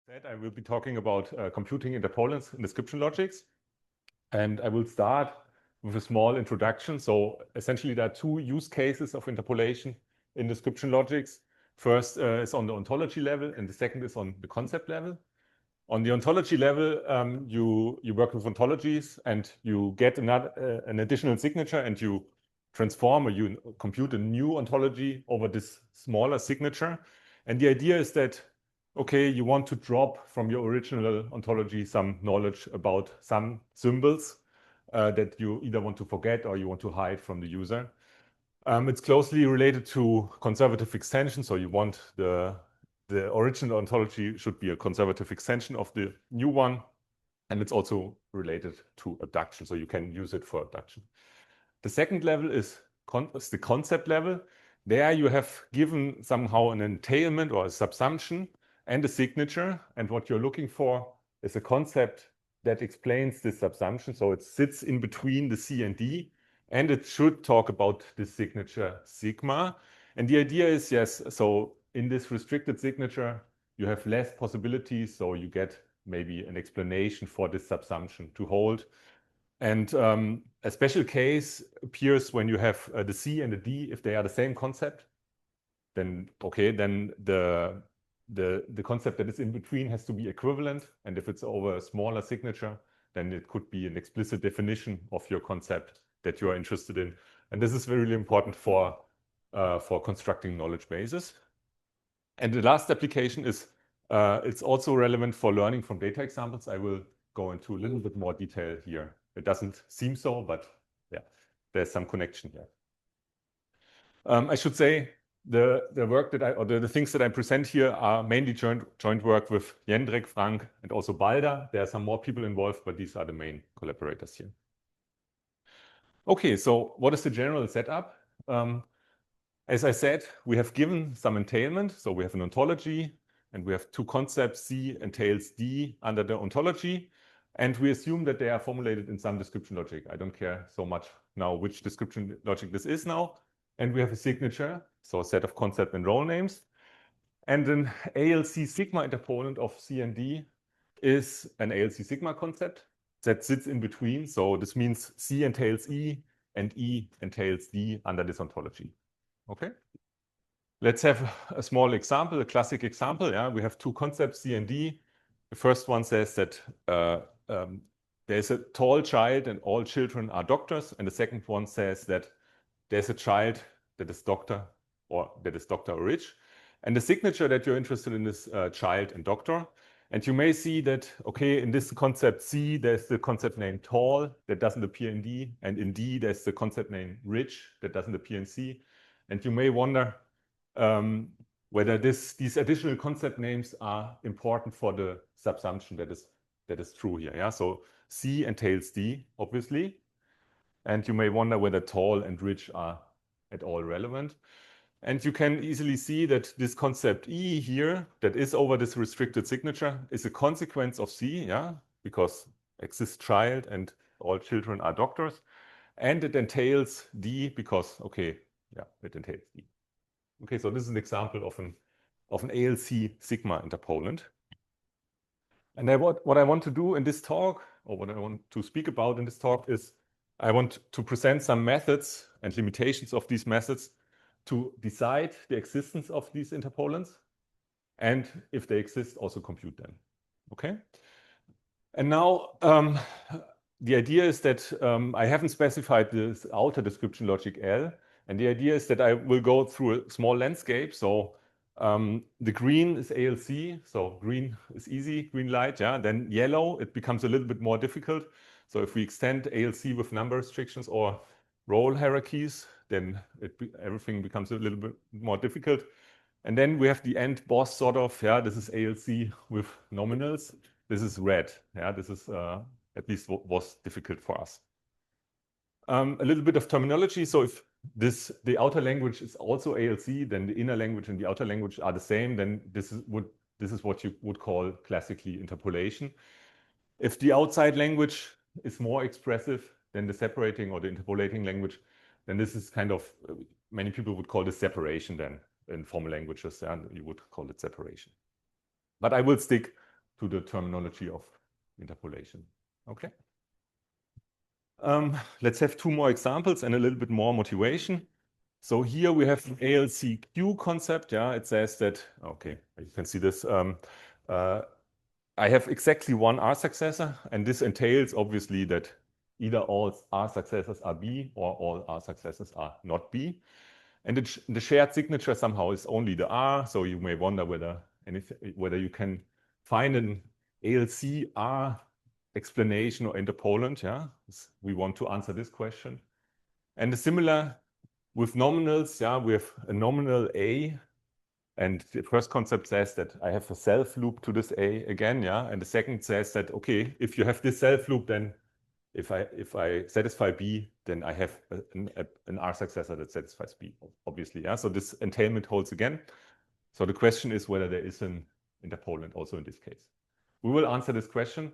That I will be talking about computing interpolants and description logics. And I will start with a small introduction. So essentially, there are two use cases of interpolation in description logics. First is on the ontology level, and the second is on the concept level. On the ontology level, you work with ontologies, and you get an additional signature, and you transform or you compute a new ontology over this smaller signature. And the idea is that, okay, you want to drop from your original ontology some knowledge about some symbols that you either want to forget or you want to hide from the user. It's closely related to conservative extension. So you want the original ontology should be a conservative extension of the new one. And it's also related to abduction. So you can use it for abduction. The second level is the concept level. There you have given somehow an entailment or a subsumption and a signature. And what you're looking for is a concept that explains this subsumption. So it sits in between the C and D, and it should talk about this signature sigma. And the idea is, yes, so in this restricted signature, you have less possibilities. So you get maybe an explanation for this subsumption to hold. And a special case appears when you have the C and the D, if they are the same concept, then okay, then the concept that is in between has to be equivalent. And if it's over a smaller signature, then it could be an explicit definition of your concept that you are interested in. And this is really important for constructing knowledge bases. And the last application is, it's also relevant for learning from data examples. I will go into a little bit more detail here. It doesn't seem so, but yeah, there's some connection here. I should say the work that the things that I present here are mainly joint work with Jendrik, Frank, and also Balda. There are some more people involved, but these are the main collaborators here. Okay, so what is the general setup? As I said, we have given some entailment. So we have an ontology, and we have two concepts, C entails D under the ontology. And we assume that they are formulated in some description logic. I don't care so much now which description logic this is now. And we have a signature, so a set of concept and role names. And an ALC sigma interpolant of C and D is an ALC sigma concept that sits in between. So this means C entails E and E entails D under this ontology. Okay. Let's have a small example, a classic example. Yeah, we have two concepts, C and D. The first one says that there's a tall child and all children are doctors. And the second one says that there's a child that is doctor or that is doctor or rich. And the signature that you're interested in is child and doctor. And you may see that, okay, in this concept C, there's the concept name tall that doesn't appear in D. And in D, there's the concept name rich that doesn't appear in C. And you may wonder whether these additional concept names are important for the subsumption that is true here. Yeah, so C entails D, obviously. And you may wonder whether tall and rich are at all relevant. And you can easily see that this concept E here, that is over this restricted signature, is a consequence of C, yeah, because exists child and all children are doctors. And it entails D because, okay, yeah, it entails D. Okay, so this is an example of an ALC sigma interpolant. And what I want to do in this talk, or what I want to speak about in this talk, is I want to present some methods and limitations of these methods to decide the existence of these interpolants, and if they exist, also compute them. Okay? And now the idea is that I haven't specified this outer description logic L, and the idea is that I will go through a small landscape. So the green is ALC, so green is easy, green light, yeah. Then yellow, it becomes a little bit more difficult. So if we extend ALC with number restrictions or role hierarchies, then everything becomes a little bit more difficult. And then we have the end boss sort of, yeah, this is ALC with nominals. This is red, yeah, this is at least what was difficult for us. A little bit of terminology. So if the outer language is also ALC, then the inner language and the outer language are the same, then this is what you would call classically interpolation. If the outside language is more expressive than the separating or the interpolating language, then this is kind of, many people would call this separation then in formal languages, and you would call it separation. But I will stick to the terminology of interpolation. Okay. Let's have two more examples and a little bit more motivation. So here we have an ALCQ concept. Yeah, it says that, okay, you can see this. I have exactly one R successor, and this entails obviously that either all R successors are B or all R successors are not B. And the shared signature somehow is only the R, so you may wonder whether you can find an ALC R explanation or interpolant. Yeah, we want to answer this question. And similar with nominals, yeah, we have a nominal A, and the first concept says that I have a self loop to this A again, yeah, and the second says that, okay, if you have this self loop, then if I satisfy B, then I have an R successor that satisfies B, obviously, yeah. So this entailment holds again. So the question is whether there is an interpolant also in this case. We will answer this question.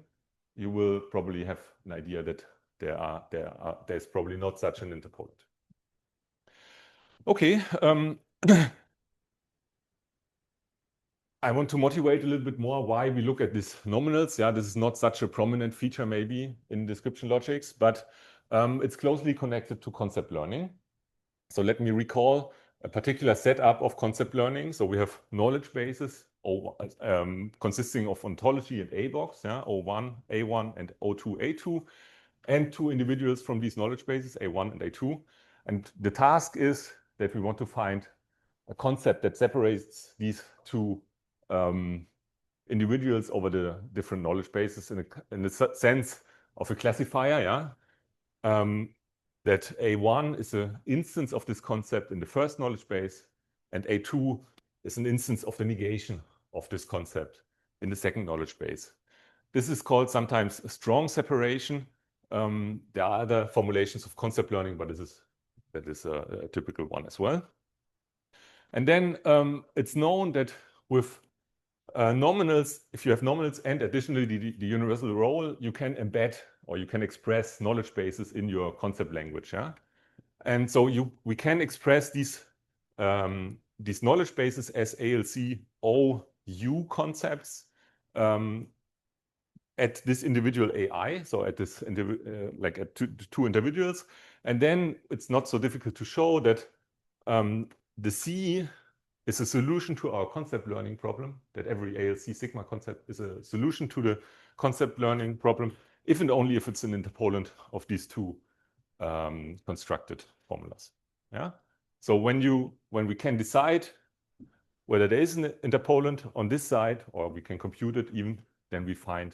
You will probably have an idea that there's probably not such an interpolant. Okay. I want to motivate a little bit more why we look at these nominals. Yeah, this is not such a prominent feature maybe in description logics, but it's closely connected to concept learning. So let me recall a particular setup of concept learning. So we have knowledge bases consisting of ontology and A box, yeah, O1, A1, and O2, A2, and two individuals from these knowledge bases, A1 and A2. And the task is that we want to find a concept that separates these two individuals over the different knowledge bases in the sense of a classifier, yeah. That A1 is an instance of this concept in the first knowledge base, and A2 is an instance of the negation of this concept in the second knowledge base. This is called sometimes a strong separation. There are other formulations of concept learning, but that is a typical one as well. And then it's known that with nominals, if you have nominals and additionally the universal role, you can embed or you can express knowledge bases in your concept language. Yeah? And so we can express these knowledge bases as ALC OU concepts at this individual AI, so at this like at two individuals. And then it's not so difficult to show that the C is a solution to our concept learning problem, that every ALC sigma concept is a solution to the concept learning problem, if and only if it's an interpolant of these two constructed formulas. Yeah. So when we can decide whether there is an interpolant on this side, or we can compute it even, then we find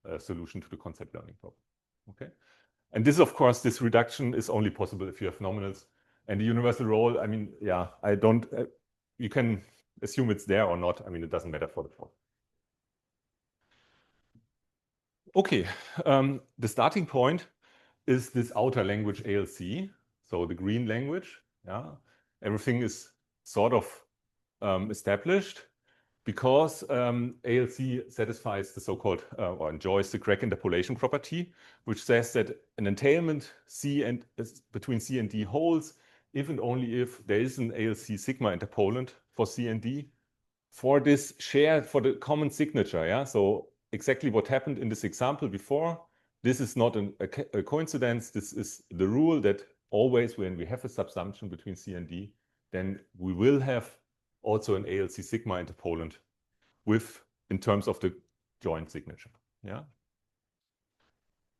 a solution to the concept learning problem. Okay. And this, of course, this reduction is only possible if you have nominals. And the universal role, I mean, yeah, I don't, you can assume it's there or not. I mean, it doesn't matter for the problem. Okay, the starting point is this outer language ALC, so the green language. Yeah, everything is sort of established because ALC satisfies the so-called or enjoys the Craig Interpolation Property, which says that an entailment between C and D holds if and only if there is an ALC sigma interpolant for C and D for this shared, for the common signature. Yeah, so exactly what happened in this example before. This is not a coincidence. This is the rule that always when we have a subsumption between C and D, then we will have also an ALC sigma interpolant in terms of the joint signature. Yeah.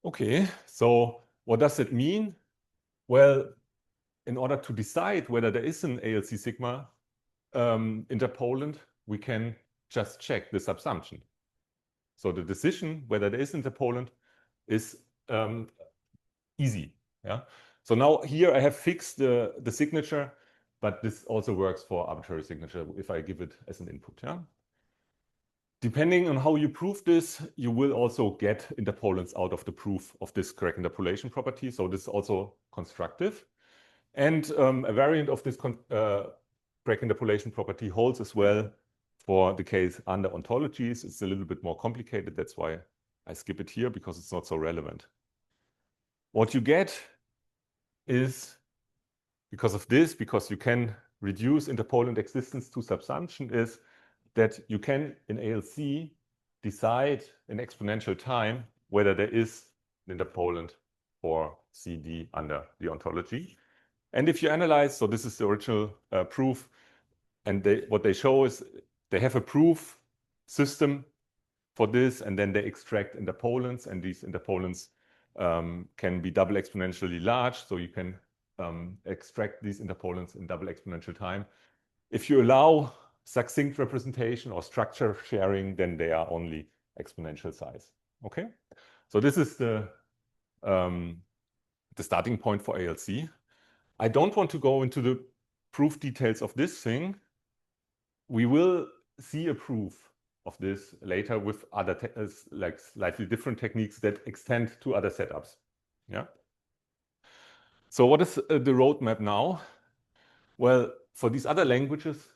Okay, so what does it mean? Well, in order to decide whether there is an ALC sigma interpolant, we can just check the subsumption. So the decision whether there is interpolant is easy. Yeah. So now here I have fixed the signature, but this also works for arbitrary signature if I give it as an input. Yeah. Depending on how you prove this, you will also get interpolants out of the proof of this Craig interpolation property. So this is also constructive. And a variant of this Craig interpolation property holds as well for the case under ontologies. It's a little bit more complicated. That's why I skip it here, because it's not so relevant. What you get is, because of this, because you can reduce interpolant existence to subsumption, is that you can, in ALC, decide in exponential time whether there is an interpolant for CD under the ontology. And if you analyze, so this is the original proof, and what they show is they have a proof system for this, and then they extract interpolants, and these interpolants can be double exponentially large, so you can extract these interpolants in double exponential time. If you allow succinct representation or structure sharing, then they are only exponential size. Okay, so this is the starting point for ALC. I don't want to go into the proof details of this thing. We will see a proof of this later with other like slightly different techniques that extend to other setups. Yeah. So what is the roadmap now? Well, for these other languages,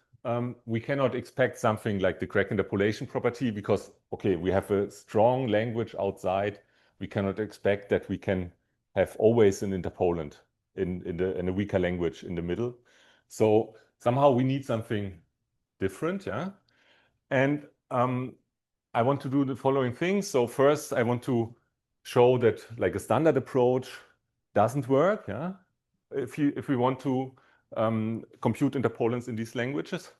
we cannot expect something like the Craig Interpolation Property because, okay, we have a strong language outside. We cannot expect that we can have always an interpolant in a weaker language in the middle. So somehow we need something different, yeah. And I want to do the following things. So first, I want to show that like a standard approach doesn't work, yeah. If we want to compute interpolants in these languages,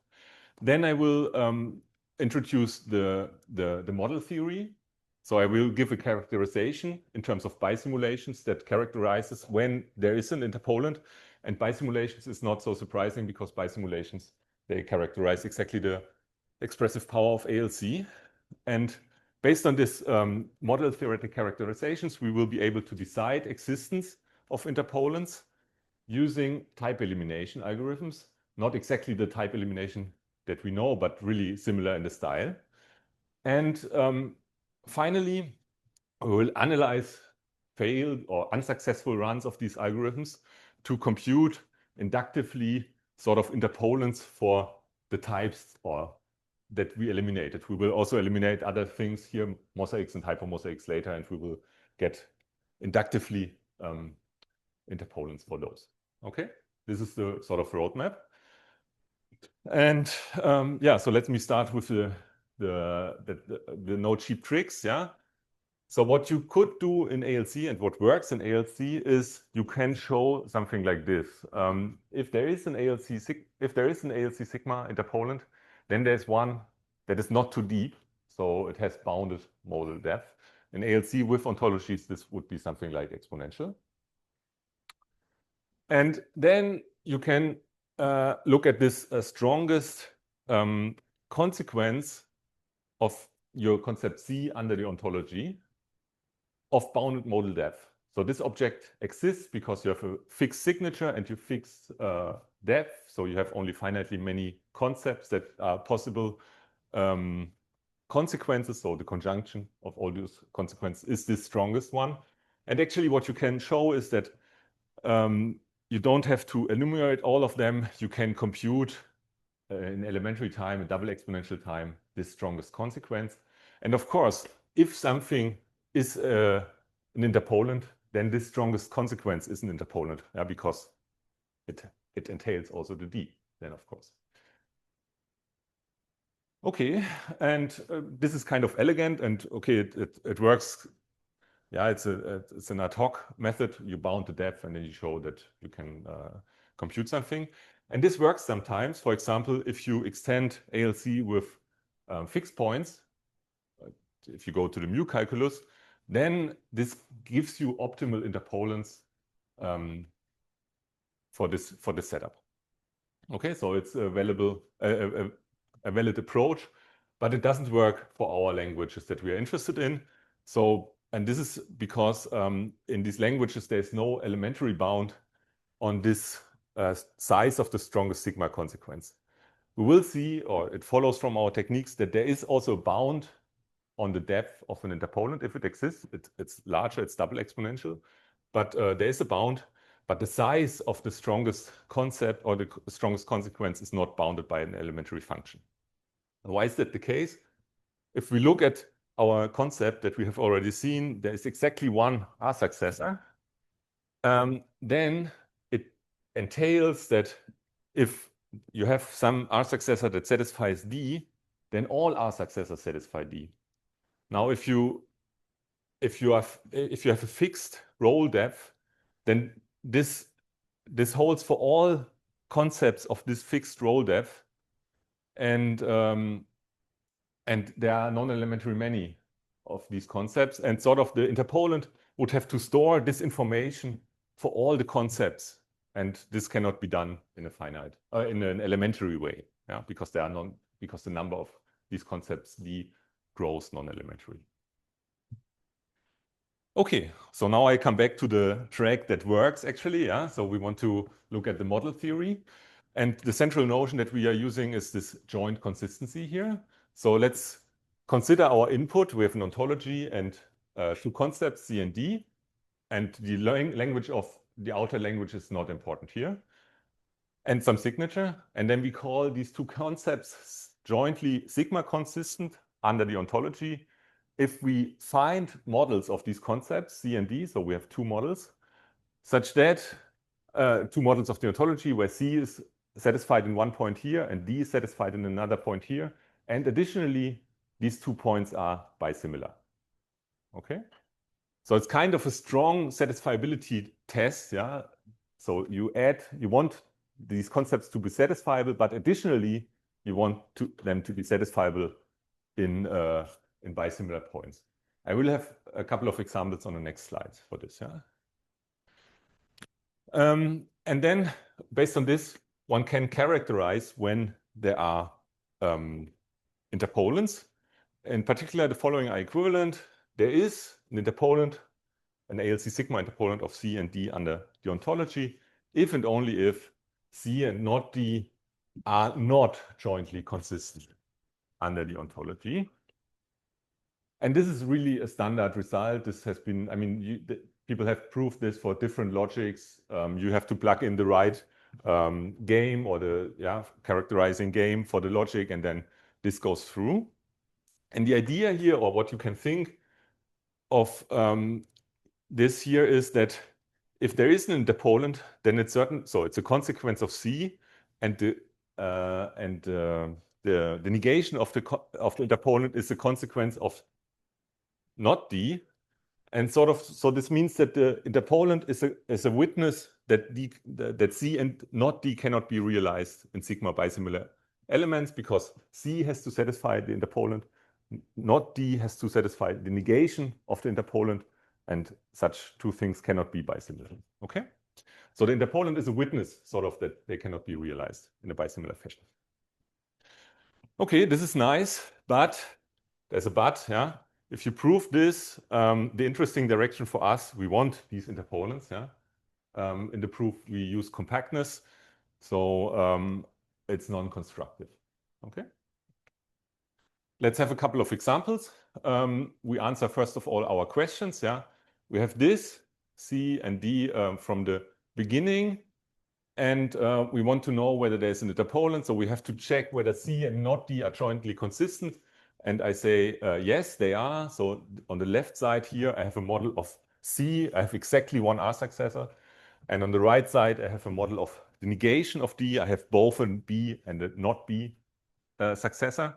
then I will introduce the model theory. So I will give a characterization in terms of bisimulations that characterizes when there is an interpolant. And bisimulations is not so surprising because bisimulations, they characterize exactly the expressive power of ALC. And based on this model theoretic characterizations, we will be able to decide existence of interpolants using type elimination algorithms, not exactly the type elimination that we know, but really similar in the style. And finally, we will analyze failed or unsuccessful runs of these algorithms to compute inductively sort of interpolants for the types or that we eliminated. We will also eliminate other things here, mosaics and hypermosaics later, and we will get inductively interpolants for those. Okay, this is the sort of roadmap. And yeah, so let me start with the no cheap tricks. Yeah. So what you could do in ALC and what works in ALC is you can show something like this. If there is an ALC sigma interpolant, then there's one that is not too deep, so it has bounded modal depth. In ALC with ontologies, this would be something like exponential. And then you can look at this strongest consequence of your concept C under the ontology of bounded modal depth. So this object exists because you have a fixed signature and you fix depth. So you have only finitely many concepts that are possible consequences. So the conjunction of all those consequences is the strongest one. And actually what you can show is that you don't have to enumerate all of them. You can compute in elementary time, in double exponential time, this strongest consequence. And of course, if something is an interpolant, then this strongest consequence is an interpolant, yeah, because it entails also the D, then of course. Okay, and this is kind of elegant, and okay, it works. Yeah, it's an ad hoc method. You bound the depth, and then you show that you can compute something. And this works sometimes. For example, if you extend ALC with fixed points, if you go to the mu calculus, then this gives you optimal interpolants for this setup. Okay, so it's a valid approach, but it doesn't work for our languages that we are interested in. So, and this is because in these languages there's no elementary bound on this size of the strongest sigma consequence. We will see, or it follows from our techniques, that there is also a bound on the depth of an interpolant if it exists. It's larger, it's double exponential, but there is a bound, but the size of the strongest concept or the strongest consequence is not bounded by an elementary function. Why is that the case? If we look at our concept that we have already seen, there is exactly one R successor. Then it entails that if you have some R successor that satisfies D, then all R successors satisfy D. Now, if you have a fixed role depth, then this holds for all concepts of this fixed role depth, and there are non-elementary many of these concepts, and sort of the interpolant would have to store this information for all the concepts, and this cannot be done in a finite in an elementary way, yeah, because the number of these concepts D grows non-elementary. Okay, so now I come back to the track that works actually, yeah. So we want to look at the model theory, and the central notion that we are using is this joint consistency here. So let's consider our input. We have an ontology and two concepts, C and D, and the language of the outer language is not important here, and some signature. And then we call these two concepts jointly sigma consistent under the ontology. If we find models of these concepts, C and D, so we have two models, such that two models of the ontology where C is satisfied in one point here and D is satisfied in another point here. And additionally, these 2 points are bisimilar. Okay? So it's kind of a strong satisfiability test, yeah? So you want these concepts to be satisfiable, but additionally, you want them to be satisfiable in bisimilar points. I will have a couple of examples on the next slides for this, yeah? And then, based on this, one can characterize when there are interpolants. In particular, the following are equivalent. There is an interpolant, an ALC sigma interpolant of C and D under the ontology, if and only if C and not D are not jointly consistent under the ontology. And this is really a standard result. This has been, I mean, people have proved this for different logics. You have to plug in the right game or the characterizing game for the logic, and then this goes through. And the idea here, or what you can think of this here, is that if there is an interpolant, then it's certain. So it's a consequence of C, and the negation of the interpolant is a consequence of not D, and so this means that the interpolant is a witness that C and not D cannot be realized in sigma bisimilar elements, because C has to satisfy the interpolant, not D has to satisfy the negation of the interpolant, and such two things cannot be bisimilar. Okay, so the interpolant is a witness, sort of, that they cannot be realized in a bisimilar fashion. Okay, this is nice, but there's a but, yeah. If you prove this, the interesting direction for us, we want these interpolants, yeah. In the proof, we use compactness, so it's non-constructive. Okay. Let's have a couple of examples. We answer first of all our questions, yeah. We have this C and D from the beginning, and we want to know whether there's an interpolant, so we have to check whether C and not D are jointly consistent. And I say, yes, they are. So on the left side here, I have a model of C. I have exactly one R successor. And on the right side, I have a model of the negation of D. I have both a B and a not B successor.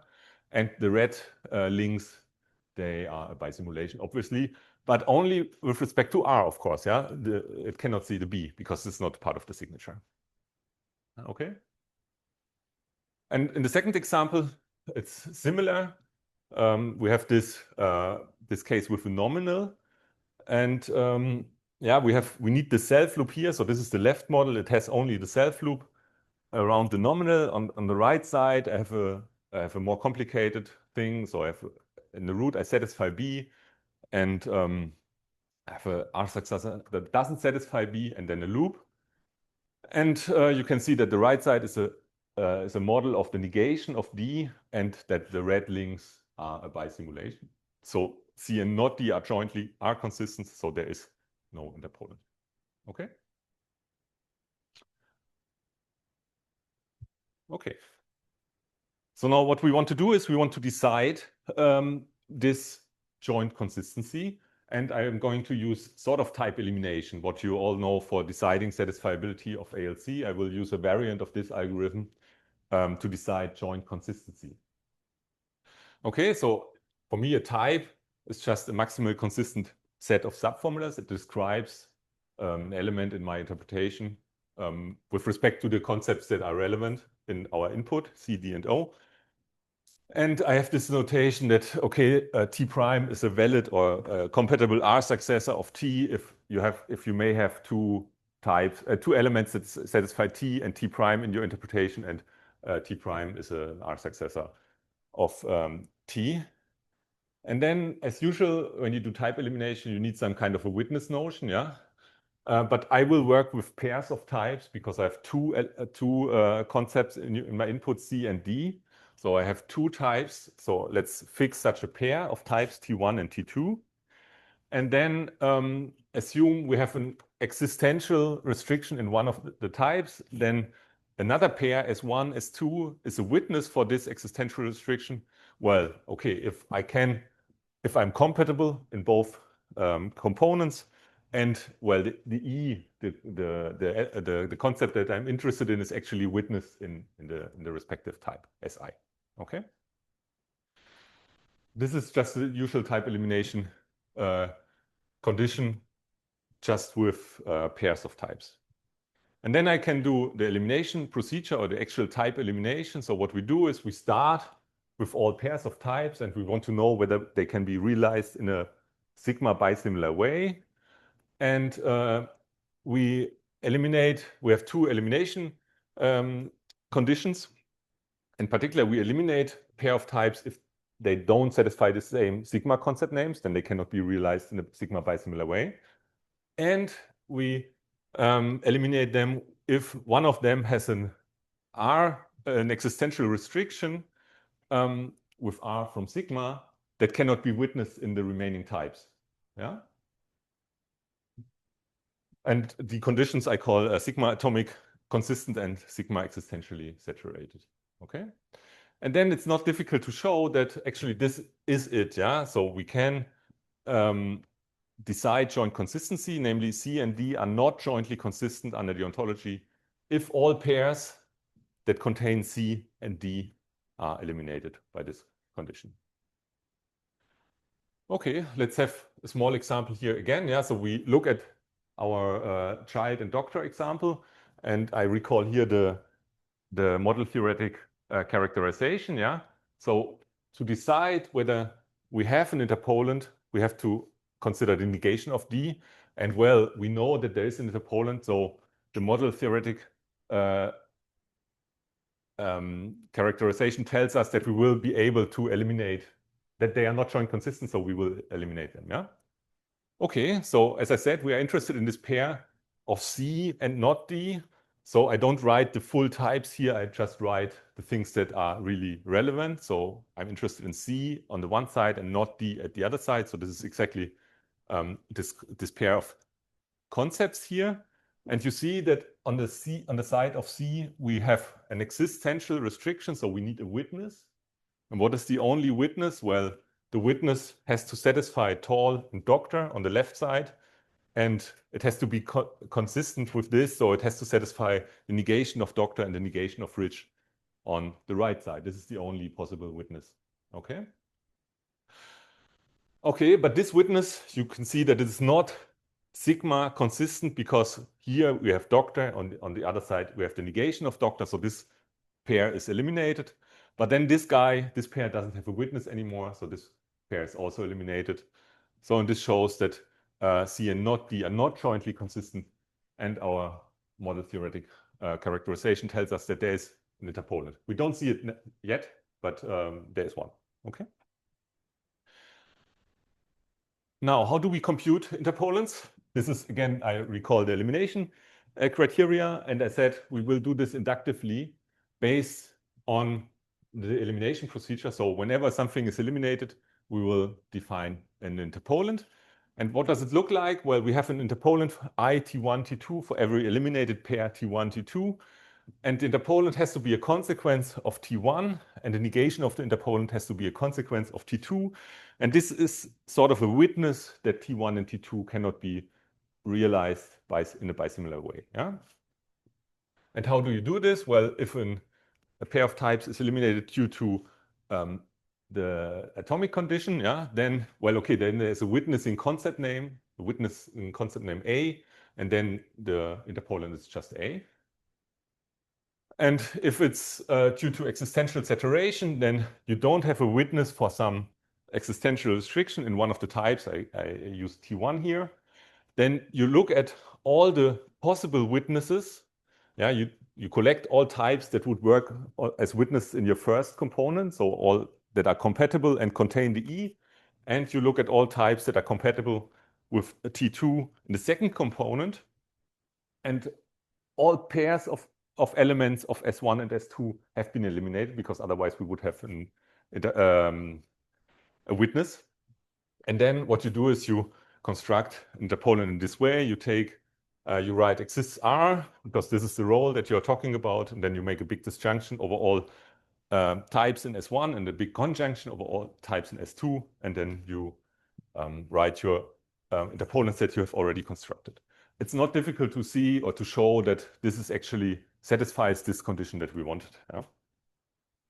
And the red links, they are a bisimulation, obviously, but only with respect to R, of course. Yeah, it cannot see the B because it's not part of the signature. Okay. And in the second example, it's similar. We have this case with a nominal, and yeah, we need the self loop here. So this is the left model. It has only the self loop around the nominal. On the right side, I have a more complicated thing. So I have in the root I satisfy B, and I have a R successor that doesn't satisfy B, and then a loop. And you can see that the right side is a model of the negation of D, and that the red links are a bisimulation. So C and not D are consistent, so there is no interpolant. Okay? Okay. So now what we want to do is we want to decide this joint consistency, and I am going to use sort of type elimination, what you all know for deciding satisfiability of ALC. I will use a variant of this algorithm to decide joint consistency. Okay, so for me, a type is just a maximal consistent set of subformulas. It describes an element in my interpretation with respect to the concepts that are relevant in our input, C, D, and O. And I have this notation that, okay, T prime is a valid or compatible R successor of T if you may have two elements that satisfy T and T prime in your interpretation, and T prime is an R successor of T. And then, as usual, when you do type elimination, you need some kind of a witness notion, yeah? But I will work with pairs of types because I have two concepts in my input, C and D. So I have two types. So let's fix such a pair of types, T1 and T2. And then assume we have an existential restriction in one of the types. Then another pair, S1, S2, is a witness for this existential restriction. Well, okay, if I'm compatible in both components, and well, the concept that I'm interested in is actually witnessed in the respective type, Si. Okay. This is just the usual type elimination condition, just with pairs of types. And then I can do the elimination procedure or the actual type elimination. So what we do is we start with all pairs of types, and we want to know whether they can be realized in a sigma bisimilar way. And we have two elimination conditions. In particular, we eliminate pair of types if they don't satisfy the same sigma concept names, then they cannot be realized in a sigma bisimilar way. And we eliminate them if one of them has an existential restriction with R from sigma that cannot be witnessed in the remaining types. Yeah. And the conditions I call sigma atomic consistent and sigma existentially saturated. Okay. And then it's not difficult to show that actually this is it. Yeah. So we can decide joint consistency, namely C and D are not jointly consistent under the ontology if all pairs that contain C and D are eliminated by this condition. Okay, let's have a small example here again. Yeah, so we look at our child and doctor example, and I recall here the model theoretic characterization. Yeah, so to decide whether we have an interpolant, we have to consider the negation of D. And well, we know that there is an interpolant, so the model theoretic characterization tells us that we will be able to eliminate, that they are not joint consistent, so we will eliminate them, yeah? Okay, so as I said, we are interested in this pair of C and not D. So I don't write the full types here, I just write the things that are really relevant. So I'm interested in C on the one side and not D at the other side. So this is exactly this pair of concepts here. And you see that on the side of C, we have an existential restriction, so we need a witness. And what is the only witness? Well, the witness has to satisfy tall and doctor on the left side, and it has to be consistent with this, so it has to satisfy the negation of doctor and the negation of rich on the right side. This is the only possible witness, okay? Okay, but this witness, you can see that it is not sigma consistent because here we have doctor, on the other side we have the negation of doctor, so this pair is eliminated. But then this pair doesn't have a witness anymore, so this pair is also eliminated. So and this shows that C and not D are not jointly consistent, and our model theoretic characterization tells us that there is an interpolant. We don't see it yet, but there is one, okay? Now, how do we compute interpolants? This is, again, I recall the elimination criteria, and I said we will do this inductively based on the elimination procedure. So whenever something is eliminated, we will define an interpolant. And what does it look like? Well, we have an interpolant I, T1, T2 for every eliminated pair T1, T2. And the interpolant has to be a consequence of T1, and the negation of the interpolant has to be a consequence of T2. And this is sort of a witness that T1 and T2 cannot be realized in a bisimilar way. Yeah? And how do you do this? Well, if a pair of types is eliminated due to the atomic condition, yeah, then, well, okay, then there's a witness in concept name A, and then the interpolant is just A. And if it's due to existential saturation, then you don't have a witness for some existential restriction in one of the types. I use T1 here. Then you look at all the possible witnesses. Yeah, you collect all types that would work as witness in your first component, so all that are compatible and contain the E, and you look at all types that are compatible with a T2 in the second component, and all pairs of elements of S1 and S2 have been eliminated, because otherwise we would have a witness. And then what you do is you construct interpolant in this way. You take, you write exists R, because this is the role that you're talking about, and then you make a big disjunction over all types in S1 and a big conjunction over all types in S2, and then you write your interpolants that you have already constructed. It's not difficult to see or to show that this is actually satisfies this condition that we wanted, yeah?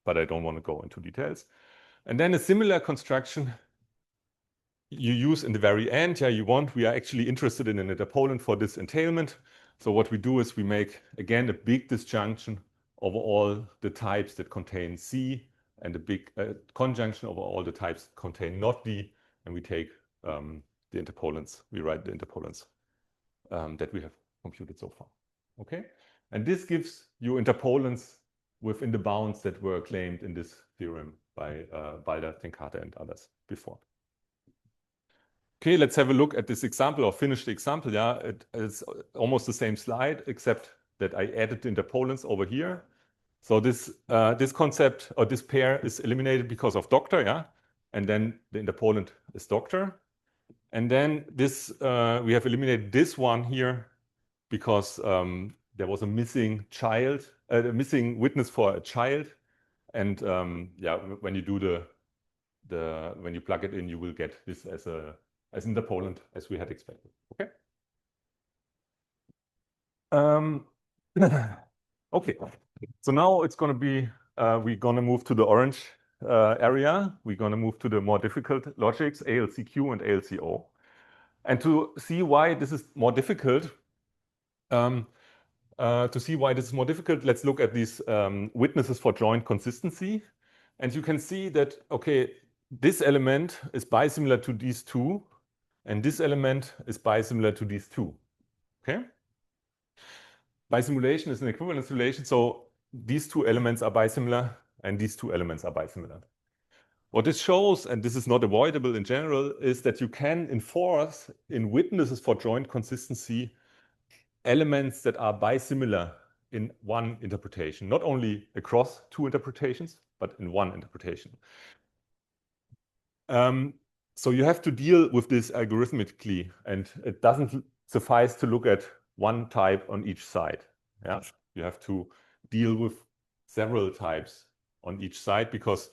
But I don't want to go into details. And then a similar construction you use in the very end. Yeah, we are actually interested in an interpolant for this entailment. So what we do is we make, again, a big disjunction over all the types that contain C, and a big conjunction over all the types that contain not D, and we take the interpolants, we write the interpolants that we have computed so far. Okay, and this gives you interpolants within the bounds that were claimed in this theorem by Balder, Tenkate, and others before. Okay, let's have a look at this example, or finish the example. Yeah, it's almost the same slide, except that I added the interpolants over here. So this concept, or this pair, is eliminated because of doctor, yeah, and then the interpolant is doctor. And then this, we have eliminated this one here because there was a missing child, missing witness for a child. And yeah, when you do when you plug it in, you will get this as interpolant as we had expected. Okay. Okay. So now it's going to be, we're going to move to the orange area. We're going to move to the more difficult logics, ALCQ and ALCO. And to see why this is more difficult, let's look at these witnesses for joint consistency. And you can see that, okay, this element is bisimilar to these two, and this element is bisimilar to these two. Okay? Bisimulation is an equivalence relation, so these two elements are bisimilar, and these two elements are bisimilar. What this shows, and this is not avoidable in general, is that you can enforce in witnesses for joint consistency elements that are bisimilar in one interpretation, not only across two interpretations, but in one interpretation. So you have to deal with this algorithmically, and it doesn't suffice to look at one type on each side. Yeah, you have to deal with several types on each side, because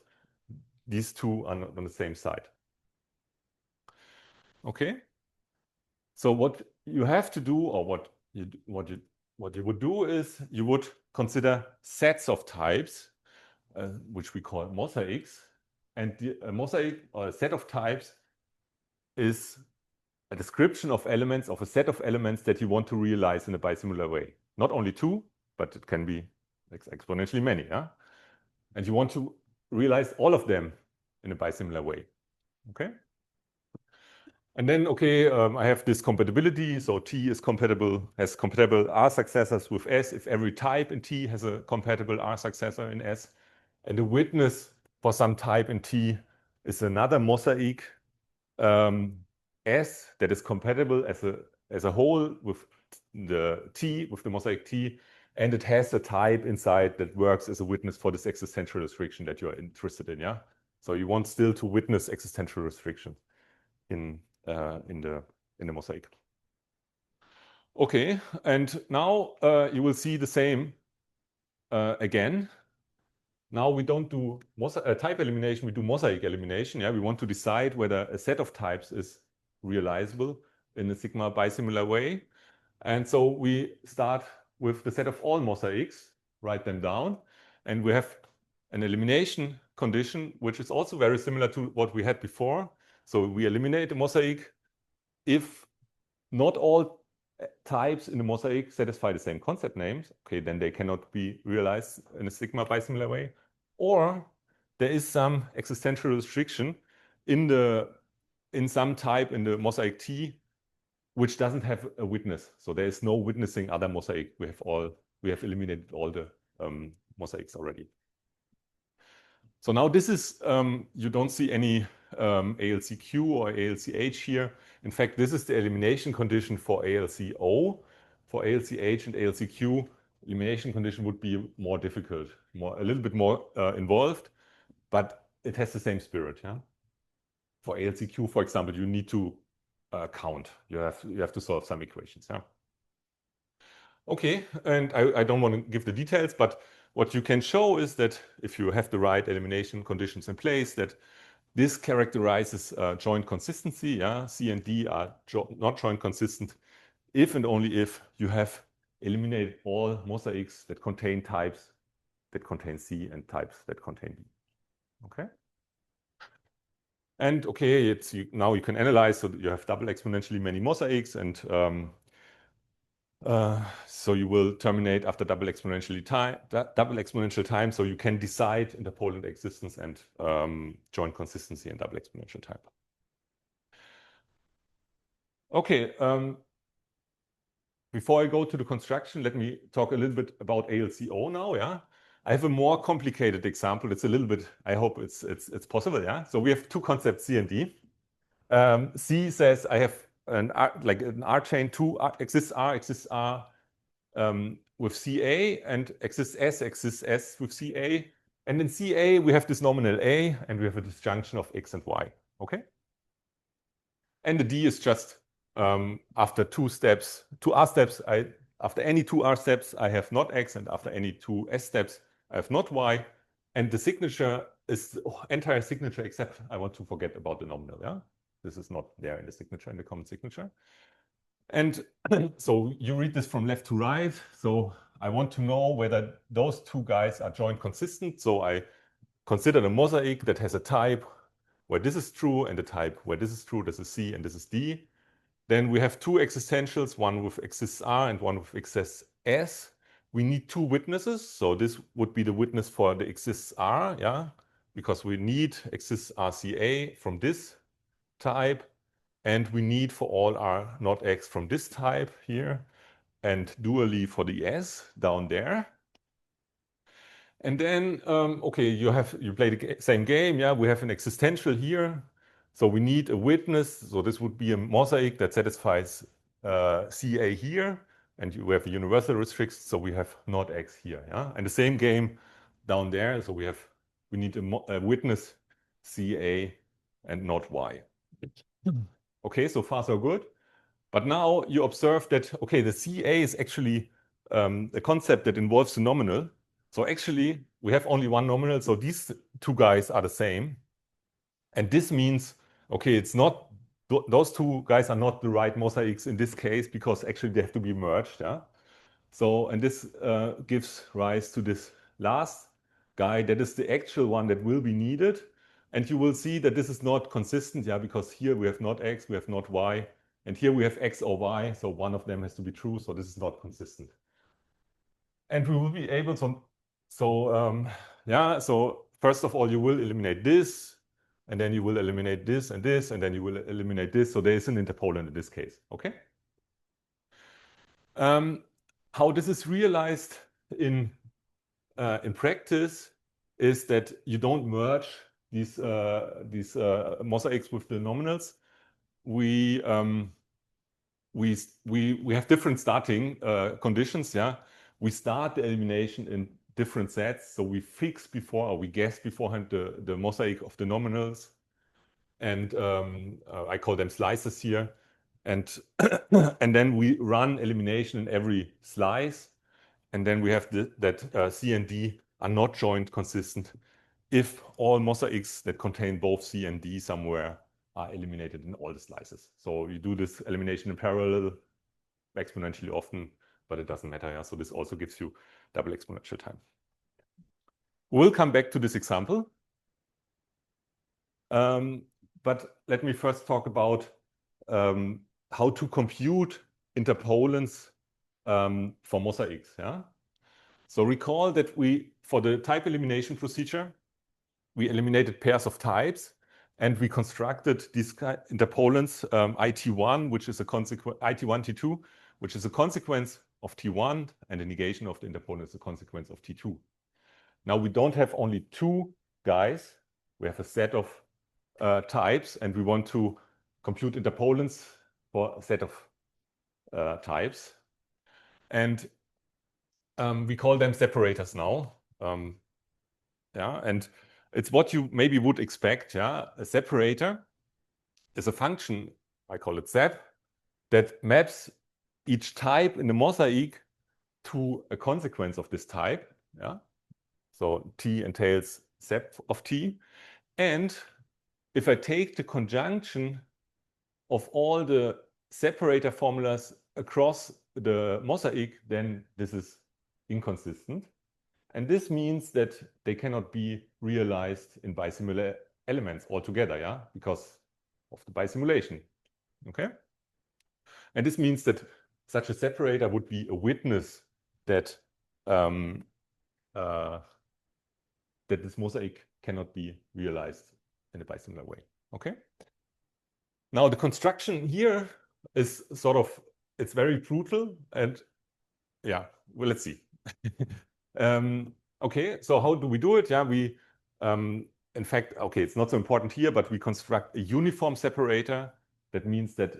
these two are not on the same side. Okay. So what you have to do, or what you would do, is you would consider sets of types, which we call mosaics. And a mosaic, or a set of types, is a description of elements, of a set of elements that you want to realize in a bisimilar way. Not only two, but it can be exponentially many. Yeah? And you want to realize all of them in a bisimilar way. Okay? And then, okay, I have this compatibility. So T is compatible, has compatible R successors with S if every type in T has a compatible R successor in S. And the witness for some type in T is another mosaic S that is compatible as a whole with the T, with the mosaic T, and it has a type inside that works as a witness for this existential restriction that you're interested in. Yeah, so you want still to witness existential restriction in the mosaic. Okay, and now you will see the same again. Now we don't do type elimination, we do mosaic elimination. Yeah, we want to decide whether a set of types is realizable in a sigma bisimilar way. And so we start with the set of all mosaics, write them down, and we have an elimination condition, which is also very similar to what we had before. So we eliminate the mosaic if not all types in the mosaic satisfy the same concept names. Okay, then they cannot be realized in a sigma bisimilar way. Or there is some existential restriction in some type in the mosaic T, which doesn't have a witness. So there is no witnessing other mosaic. We have eliminated all the mosaics already. So now this is, you don't see any ALCQ or ALCH here. In fact, this is the elimination condition for ALCO. For ALCH and ALCQ, elimination condition would be more difficult, a little bit more involved, but it has the same spirit. Yeah? For ALCQ, for example, you need to count. You have to solve some equations. Yeah? Okay, and I don't want to give the details, but what you can show is that if you have the right elimination conditions in place, that this characterizes joint consistency. Yeah? C and D are not joint consistent if and only if you have eliminated all mosaics that contain types that contain C and types that contain D. Okay? And okay, now you can analyze, so you have double exponentially many mosaics, and so you will terminate after double exponential time, so you can decide interpolant existence and joint consistency in double exponential time. Okay, before I go to the construction, let me talk a little bit about ALCO now. Yeah, I have a more complicated example. It's a little bit. I hope it's possible. Yeah. So we have two concepts, C and D. C says I have an R chain, two exists R with CA, and exists S with CA. And in CA, we have this nominal A, and we have a disjunction of X and Y. Okay? And the D is just after two R steps, after any two R steps, I have not X, and after any two S steps, I have not Y. And the signature is the entire signature, except I want to forget about the nominal. Yeah? This is not there in the signature, in the common signature. And so you read this from left to right. So I want to know whether those two guys are joint consistent. So I consider the mosaic that has a type where this is true and a type where this is true. This is C and this is D. Then we have two existentials, one with exists R and one with exists S. We need two witnesses. So this would be the witness for the exists R, yeah, because we need exists RCA from this type. And we need for all R not X from this type here, and dually for the S down there. And then, okay, you play the same game. Yeah, we have an existential here. So we need a witness. So this would be a mosaic that satisfies CA here. And we have a universal restriction. So we have not X here. Yeah, and the same game down there. So we need a witness CA and not Y. Okay, so far so good. But now you observe that, okay, the CA is actually a concept that involves the nominal. So actually, we have only one nominal. So these two guys are the same. And this means, okay, it's not, those two guys are not the right mosaics in this case, because actually they have to be merged. Yeah? So, and this gives rise to this last guy that is the actual one that will be needed. And you will see that this is not consistent, yeah, because here we have not X, we have not Y, and here we have X or Y, so one of them has to be true, so this is not consistent. And we will be able to, so first of all, you will eliminate this, and then you will eliminate this, and then you will eliminate this, so there is an interpolant in this case, okay? How this is realized in practice is that you don't merge these mosaics with the nominals. We have different starting conditions. Yeah, we start the elimination in different sets. So we fix before, or we guess beforehand the mosaic of the nominals, and I call them slices here. And and then we run elimination in every slice, and then we have that C and D are not joint consistent if all mosaics that contain both C and D somewhere are eliminated in all the slices. So you do this elimination in parallel exponentially often, but it doesn't matter. Yeah? So this also gives you double exponential time. We'll come back to this example. But let me first talk about how to compute interpolants for mosaics. Yeah. So recall that for the type elimination procedure, we eliminated pairs of types, and we constructed these interpolants IT1, which is a consequence IT1 T2, which is a consequence of T1, and the negation of the interpolant is a consequence of T2. Now we don't have only two guys; we have a set of types, and we want to compute interpolants for a set of types, and we call them separators now. Yeah, and it's what you maybe would expect. Yeah, a separator is a function, I call it sep, that maps each type in the mosaic to a consequence of this type. Yeah, so T entails sep of T, and if I take the conjunction of all the separator formulas across the mosaic, then this is inconsistent. And this means that they cannot be realized in bisimilar elements altogether, yeah, because of the bisimulation. Okay? And this means that such a separator would be a witness that that this mosaic cannot be realized in a bisimilar way. Okay? Now the construction here is sort of, it's very brutal, and yeah, well, let's see. Okay, so how do we do it? Yeah, we, in fact, okay, it's not so important here, but we construct a uniform separator. That means that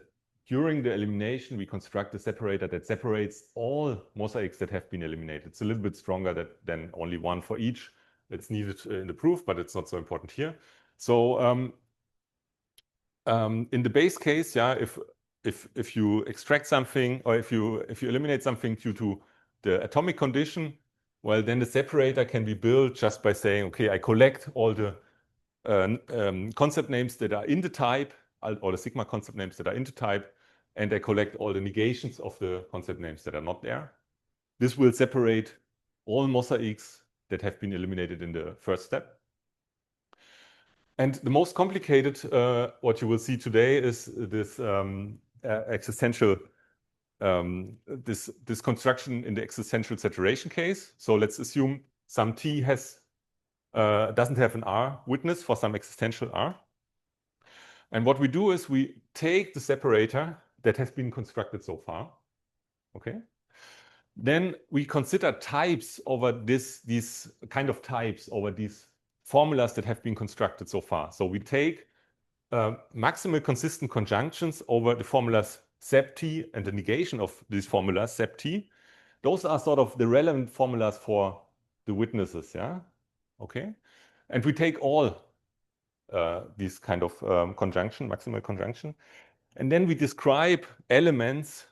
during the elimination, we construct a separator that separates all mosaics that have been eliminated. It's a little bit stronger than only one for each. It's needed in the proof, but it's not so important here. So in the base case, yeah, if you extract something, or if you eliminate something due to the atomic condition, well, then the separator can be built just by saying, okay, I collect all the concept names that are in the type, all the sigma concept names that are in the type, and I collect all the negations of the concept names that are not there. This will separate all mosaics that have been eliminated in the first step. And the most complicated, what you will see today, is this existential, this construction in the existential saturation case. So let's assume some T doesn't have an R witness for some existential R. And what we do is we take the separator that has been constructed so far, okay? Then we consider types over these kind of types over these formulas that have been constructed so far. So we take maximal consistent conjunctions over the formulas sep T and the negation of these formulas sep T. Those are sort of the relevant formulas for the witnesses, yeah? Okay. And we take all these kind of maximal conjunction. And then we describe elements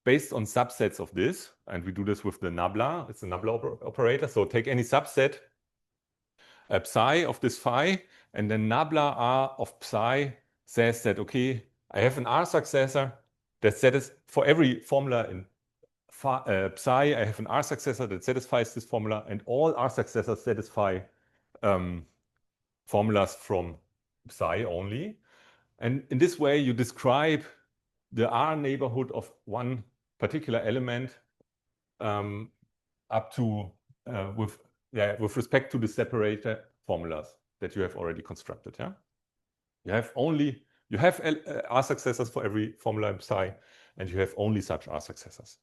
based on subsets of this. And we do this with the nabla. It's a nabla operator. So take any subset psi of this phi, and then nabla R of psi says that, okay, I have an R successor that satisfies, for every formula in psi, I have an R successor that satisfies this formula, and all R successors satisfy formulas from psi only. And in this way, you describe the R neighborhood of one particular element up to with respect to the separator formulas that you have already constructed. Yeah, you have R successors for every formula in psi, and you have only such R successors.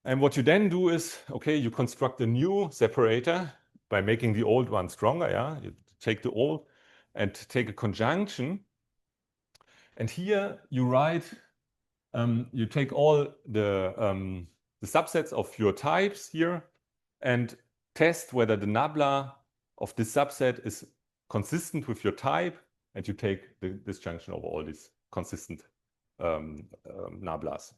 And what you then do is, okay, you construct a new separator by making the old one stronger. Yeah, you take the old and take a conjunction, and here you write, you take all the subsets of your types here and test whether the nabla of this subset is consistent with your type, and you take the disjunction over all these consistent nablas.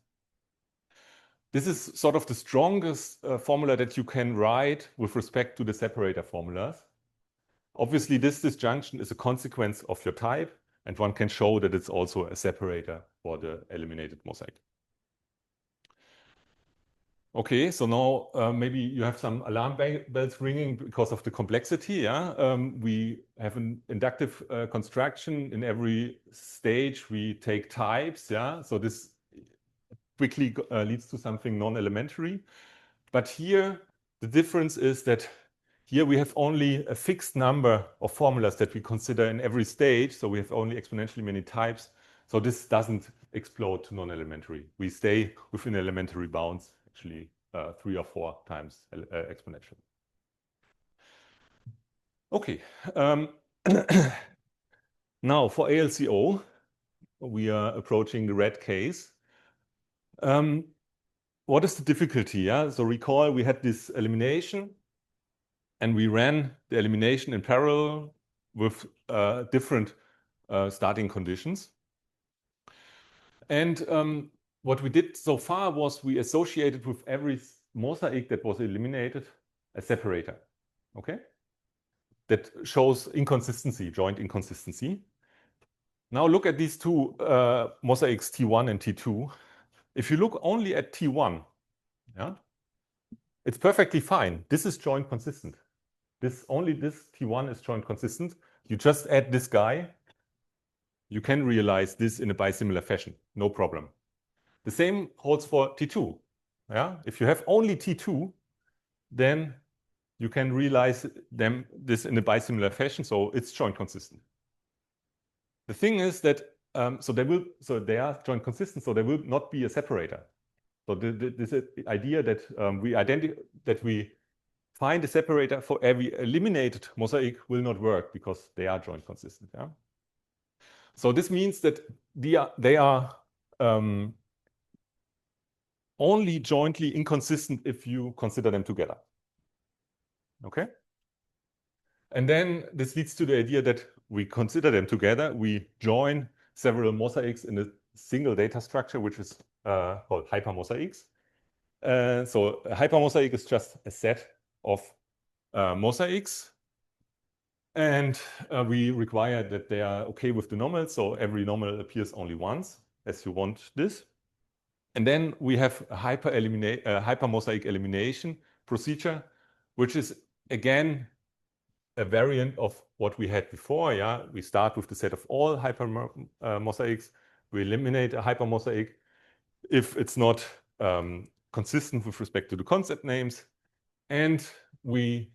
This is sort of the strongest formula that you can write with respect to the separator formulas. Obviously, this disjunction is a consequence of your type, and one can show that it's also a separator for the eliminated mosaic. Okay, so now maybe you have some alarm bells ringing because of the complexity. Yeah, we have an inductive construction in every stage. We take types. Yeah, so this quickly leads to something non-elementary. But here the difference is that here we have only a fixed number of formulas that we consider in every stage. So we have only exponentially many types. So this doesn't explode to non-elementary. We stay within elementary bounds, actually 3 or 4 times exponential. Okay. Now for ALCO, we are approaching the red case. What is the difficulty? Yeah? So recall we had this elimination and we ran the elimination in parallel with different starting conditions. And what we did so far was we associated with every mosaic that was eliminated a separator, okay? That shows inconsistency, joint inconsistency. Now look at these two mosaics T1 and T2. If you look only at T1, yeah, it's perfectly fine. This is joint consistent. Only this T1 is joint consistent. You just add this guy. You can realize this in a bisimilar fashion, no problem. The same holds for T2. Yeah? If you have only T2, then you can realize this in a bisimilar fashion, so it's joint consistent. The thing is that so they are joint consistent, so there will not be a separator. So this idea that we find a separator for every eliminated mosaic will not work because they are joint consistent. Yeah? So this means that they are only jointly inconsistent if you consider them together. Okay? And then this leads to the idea that we consider them together. We join several mosaics in a single data structure, which is called hypermosaics. So a hypermosaic is just a set of mosaics. And we require that they are okay with the normal. So every normal appears only once, as you want this. And then we have a hypermosaic elimination procedure, which is again a variant of what we had before. Yeah, we start with the set of all hypermosaics. We eliminate a hypermosaic if it's not consistent with respect to the concept names, and we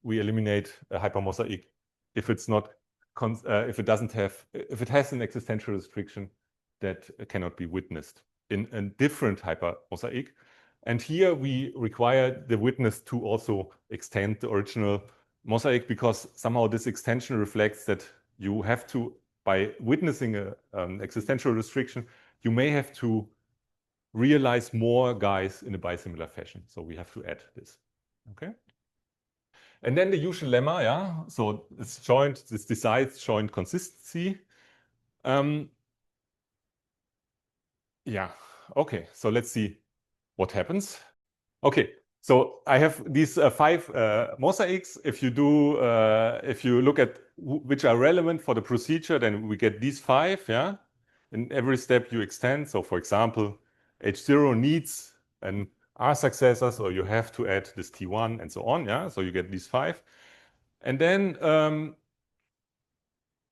eliminate a hypermosaic if it's not if it has an existential restriction that cannot be witnessed in a different hypermosaic. And here we require the witness to also extend the original mosaic, because somehow this extension reflects that you have to, by witnessing an existential restriction, you may have to realize more guys in a bisimilar fashion. So we have to add this. Okay. And then the usual lemma, yeah. So this decides joint consistency. Yeah. Okay. So let's see what happens. Okay. So I have these 5 mosaics. If you look at which are relevant for the procedure, then we get these 5. Yeah. In every step you extend. So for example, H0 needs an R successor, so you have to add this T1 and so on. Yeah. So you get these 5. And then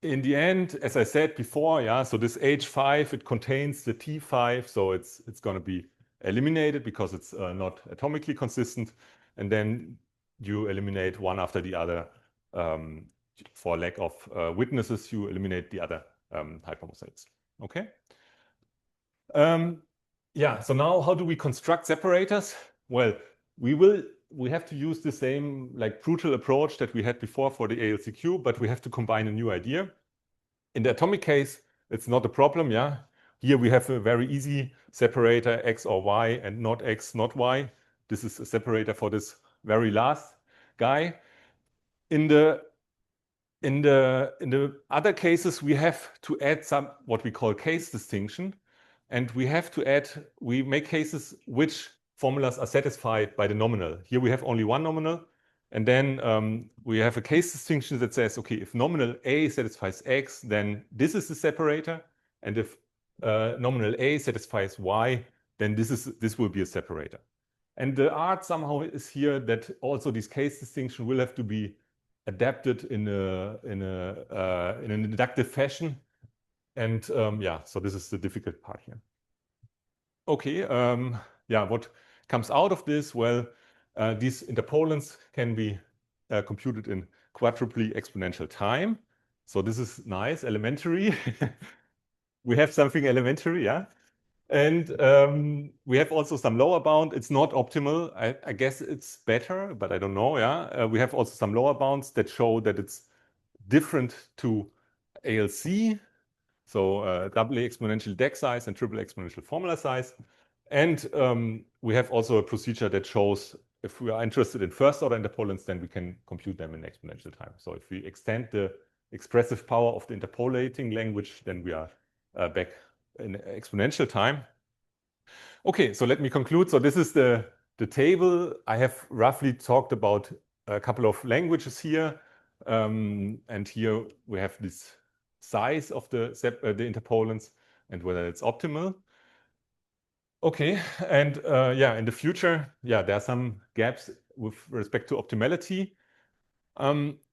in the end, as I said before, yeah, so this H5, it contains the T5, so it's going to be eliminated because it's not atomically consistent. And then you eliminate one after the other. For lack of witnesses, you eliminate the other hypermosaics. Okay. Yeah, so now how do we construct separators? Well, we have to use the same like brutal approach that we had before for the ALCQ, but we have to combine a new idea. In the atomic case, it's not a problem, yeah. Here we have a very easy separator, X or Y, and not X, not Y. This is a separator for this very last guy. In the other cases, we have to add some what we call case distinction. And we make cases which formulas are satisfied by the nominal. Here we have only one nominal. And then we have a case distinction that says, okay, if nominal A satisfies X, then this is the separator. And if nominal A satisfies Y, then this will be a separator. And the art somehow is here that also this case distinction will have to be adapted in an inductive fashion. And yeah, so this is the difficult part here. Okay, yeah, what comes out of this? Well, these interpolants can be computed in quadruply exponential time. So this is nice, elementary. We have something elementary, yeah. And we have also some lower bound. It's not optimal. I guess it's better, but I don't know, yeah. We have also some lower bounds that show that it's different to ALC. So doubly exponential deck size and triple exponential formula size. And we have also a procedure that shows if we are interested in first order interpolants, then we can compute them in exponential time. So if we extend the expressive power of the interpolating language, then we are back in exponential time. Okay, so let me conclude. So this is the table. I have roughly talked about a couple of languages here. And here we have this size of the interpolants and whether it's optimal. Okay, and yeah, in the future, yeah, there are some gaps with respect to optimality.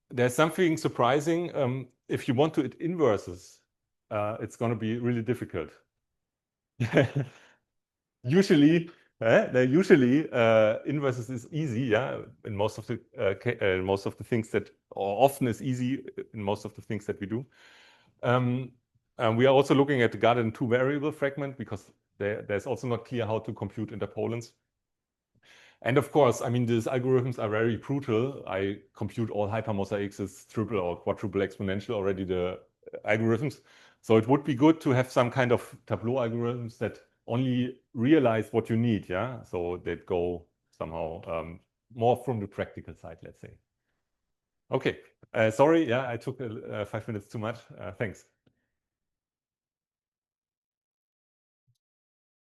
There's something surprising. If you want to inverses, it's going to be really difficult. Usually, inverses is easy, yeah, in most of the things that, or often is easy in most of the things that we do. We are also looking at the Garden two-variable fragment because there's also not clear how to compute interpolants. And of course, I mean, these algorithms are very brutal. I compute all hypermosaics as triple or quadruple exponential already, the algorithms. So it would be good to have some kind of Tableau algorithms that only realize what you need, yeah? So that go somehow more from the practical side, let's say. Okay, sorry, yeah, I took 5 minutes too much. Thanks.